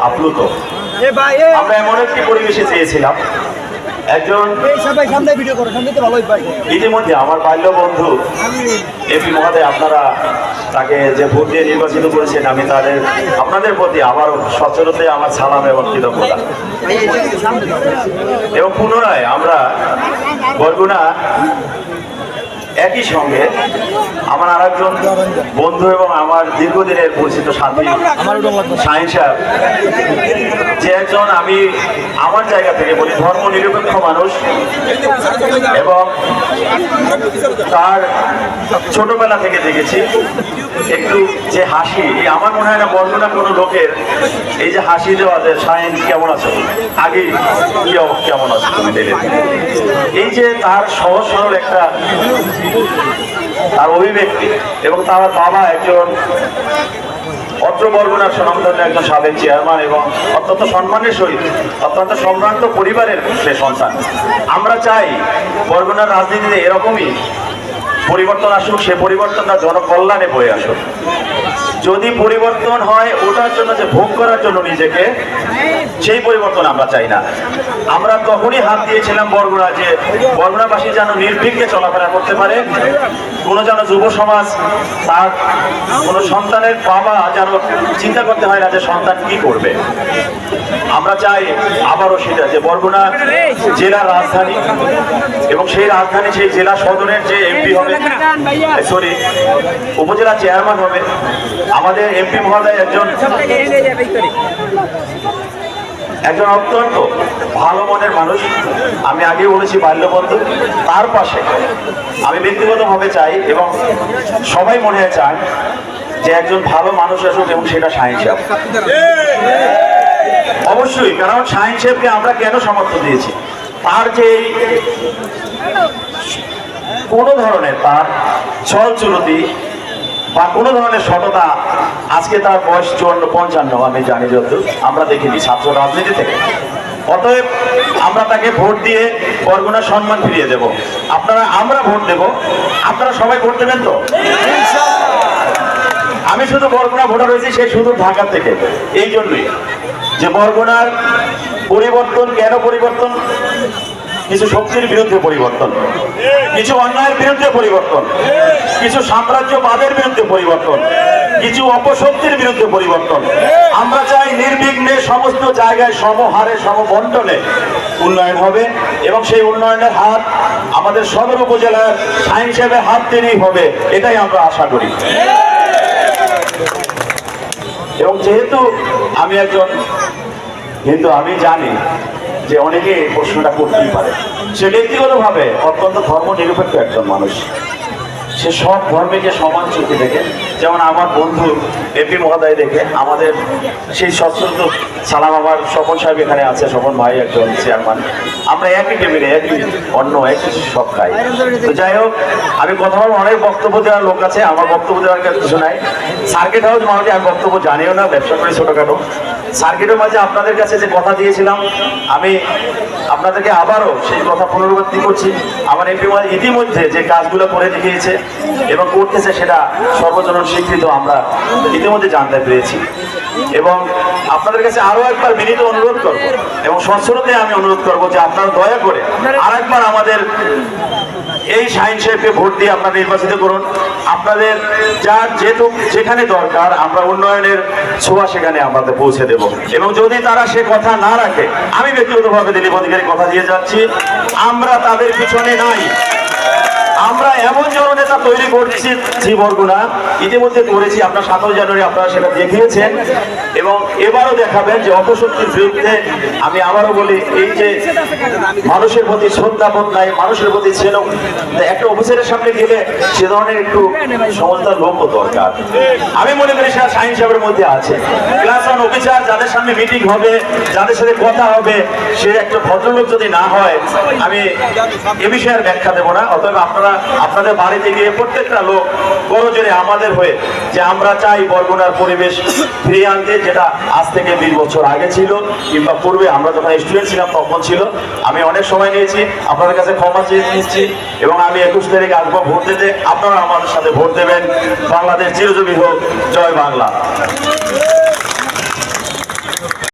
আপ্লুত। আমরা এমন একটি পরিবেশে চেয়েছিলাম, একজন ইতিমধ্যে আমার বাল্য বন্ধু এমপি মহোদয়, আপনারা তাকে যে ভোট দিয়ে নির্বাচিত করেছেন, আমি আপনাদের প্রতি আবারও সচেতনতায় আমার সালাম এবং কৃতজ্ঞতা। এবং পুনরায় আমরা বরগুনা একই সঙ্গে আমার আর একজন বন্ধু এবং আমার দীর্ঘদিনের পরিচিত সাথী শাহিন সাহেব, যে একজন আমি আমার জায়গা থেকে বলি ধর্মনিরপেক্ষ মানুষ, এবং তার ছোটবেলা থেকে দেখেছি একটু যে হাসি, আমার মনে হয় না বরগুনা কোনো লোকের এই যে হাসি দেওয়া যে শাহিন কেমন আছো, আগে কেমন আছো তুমি দেখে, এই যে তার সহজ সরল একটা তার অভিব্যক্তি, এবং তার বাবা একজন অত্র বরগুনার স্বনামধন্য একজন সাবেক চেয়ারম্যান এবং অত্যন্ত সম্মানের সহিত অত্যন্ত সম্ভ্রান্ত পরিবারের সে সন্তান। আমরা চাই বরগুনার রাজনীতিতে এরকমই পরিবর্তন আসুক, সে পরিবর্তনটা জনকল্যাণে বয়ে আসুক। যদি পরিবর্তন হয় ওটার জন্য যে ভোগ করার জন্য নিজেকে, সেই পরিবর্তন আমরা চাই না। আমরা তখনই হাত দিয়েছিলাম বরগুনা, যে বরগুনাবাসী যেন নির্ভীককে চলাফেরা করতে পারে, কোনো যেন যুব সমাজ তার কোনো সন্তানের বাবা যেন চিন্তা করতে হয় না যে সন্তান কি করবে। আমরা চাই আবারও সেটা, যে বরগুনা জেলার রাজধানী, এবং সেই রাজধানী সেই জেলা সদরের যে এমপি হবে, সরি উপজেলা চেয়ারম্যান হবে, আমাদের এমপি মহোদয় একজন অত্যন্ত ভালো মনের মানুষ। আমি আগে বলেছি বাল্যবন্ধু, তার পাশে আমি ব্যক্তিগতভাবে চাই এবং সবাই মনে হয় চান যে একজন ভালো মানুষ আসুক, এবং সেটা শাহিন সাহেব অবশ্যই। কারণ শাহিন সাহেবকে আমরা কেন সমর্থন দিয়েছি, তার যে কোনো ধরনের তার ছলচুরতি বা কোনো ধরনের সততা, আজকে তার বয়স 54-55 আমি জানি, যত আমরা দেখিনি ছাত্র রাজনীতি থেকে। অতএব আমরা তাকে ভোট দিয়ে বরগুনার সম্মান ফিরিয়ে দেব। আমরা ভোট দেব, আপনারা সবাই ভোট দেবেন তো? আমি শুধু বরগুনা ভোটার হয়েছি, সে শুধু ঢাকা থেকে, এই জন্যই যে বরগুনার পরিবর্তন কেন পরিবর্তন, কিছু শক্তির বিরুদ্ধে পরিবর্তন, কিছু অন্যায়ের বিরুদ্ধে পরিবর্তন, কিছু সাম্রাজ্যবাদের বিরুদ্ধে পরিবর্তন, কিছু অপশক্তির বিরুদ্ধে পরিবর্তন। আমরা চাই নির্বিঘ্নে সমস্ত জায়গায় সমহারে সমবন্টনে উন্নয়ন হবে, এবং সেই উন্নয়নের হাত আমাদের সদর উপজেলার শাহিন সাহেবের হাত টেনেই হবে, এটাই আমরা আশা করি। এবং যেহেতু আমি একজন হিন্দু, আমি জানি যে অনেকে প্রশ্নটা করতেই পারে, সে ব্যক্তিগতভাবে অত্যন্ত ধর্ম নিরপেক্ষ একজন মানুষ, সে সব ধর্মকে সমান চোখে দেখে, যেমন আমার বন্ধু এমপি মহোদয় দেখে আমাদের সেই সশ্রদ্ধ সালাম। আমার স্বপন সাহেব এখানে আছে, স্বপন ভাই একজন চেয়ারম্যান, আমরা একই টেবিলে একই অন্য একই সব খাই। তো যাই হোক, আমি কথা বলবো, অনেক বক্তব্য দেওয়ার লোক আছে, আমার বক্তব্য দেওয়ার কিছু নাই। সার্কিট হাউস মাঝে আমি বক্তব্য জানিও না, ব্যবসা করি ছোটোখাটো। সার্কিটের মাঝে আপনাদের কাছে যে কথা দিয়েছিলাম, আমি আপনাদেরকে আবারও সেই কথা পুনরাবৃত্তি করছি। আমার এমপি ইতিমধ্যে যে কাজগুলো করে দেখিয়েছে এবং করতেছে, সেটা সর্বজনীন স্বীকৃত আমরা ইতিমধ্যে জানতে পেরেছি। এবং আপনাদের কাছে আরো একবার বিনীত অনুরোধ করব, এবং সশ্রদ্ধে আমি অনুরোধ করব যে আপনারা দয়া করে আরেকবার আমাদের এই শাহিন সাহেবকে ভোট দিয়ে আপনারা নির্বাচিত করুন। আপনাদের যার যেখানে দরকার আমরা উন্নয়নের ছোঁয়া সেখানে আমাদের পৌঁছে দেব। এবং যদি তারা সে কথা না রাখে, আমি ব্যক্তিগতভাবে দিলীপ অধিকারী কথা দিয়ে যাচ্ছি, আমরা তাদের পিছনে নাই। আমরা এমন জননেতা তৈরি করছি বরগুনা, ইতিমধ্যে করেছি, আপনার 17 জানুয়ারি আপনারা সেটা দেখিয়েছেন, এবং এবারও দেখাবেন যে অপশক্তির বিরুদ্ধে। আমি আবারও বলি, এই যে মানুষের প্রতি শ্রদ্ধাবোধ নাই, মানুষের প্রতি ছিল, একটা অফিসারের সামনে গেলে সে ধরনের একটু সমঝদার লোকও দরকার। আমি মনে করি সেটা শাহিন সাহেবের মধ্যে আছে। ক্লাস 1 অফিসার, যাদের সামনে মিটিং হবে, যাদের সাথে কথা হবে, সে একটা ভদ্রলোক যদি না হয়, আমি এ বিষয়ে ব্যাখ্যা দেবো না। অতএব আপনাদের বাড়িতে গিয়ে প্রত্যেকটা লোক করজোরে আমাদের হয়ে যে আমরা চাই বরগুনার পরিবেশ ফিরিয়ে আনতে, যেটা আজ থেকে 20 বছর আগে ছিল, কিংবা পূর্বে আমরা যখন স্টুডেন্ট ছিলাম তখন ছিল। আমি অনেক সময় নিয়েছি, আপনাদের কাছে ক্ষমা চেয়ে নিচ্ছি, এবং আমি 21 তারিখে আসবো ভোট দিতে। আপনারা আমাদের সাথে ভোট দেবেন। বাংলাদেশ চিরজীবী হোক, জয় বাংলা।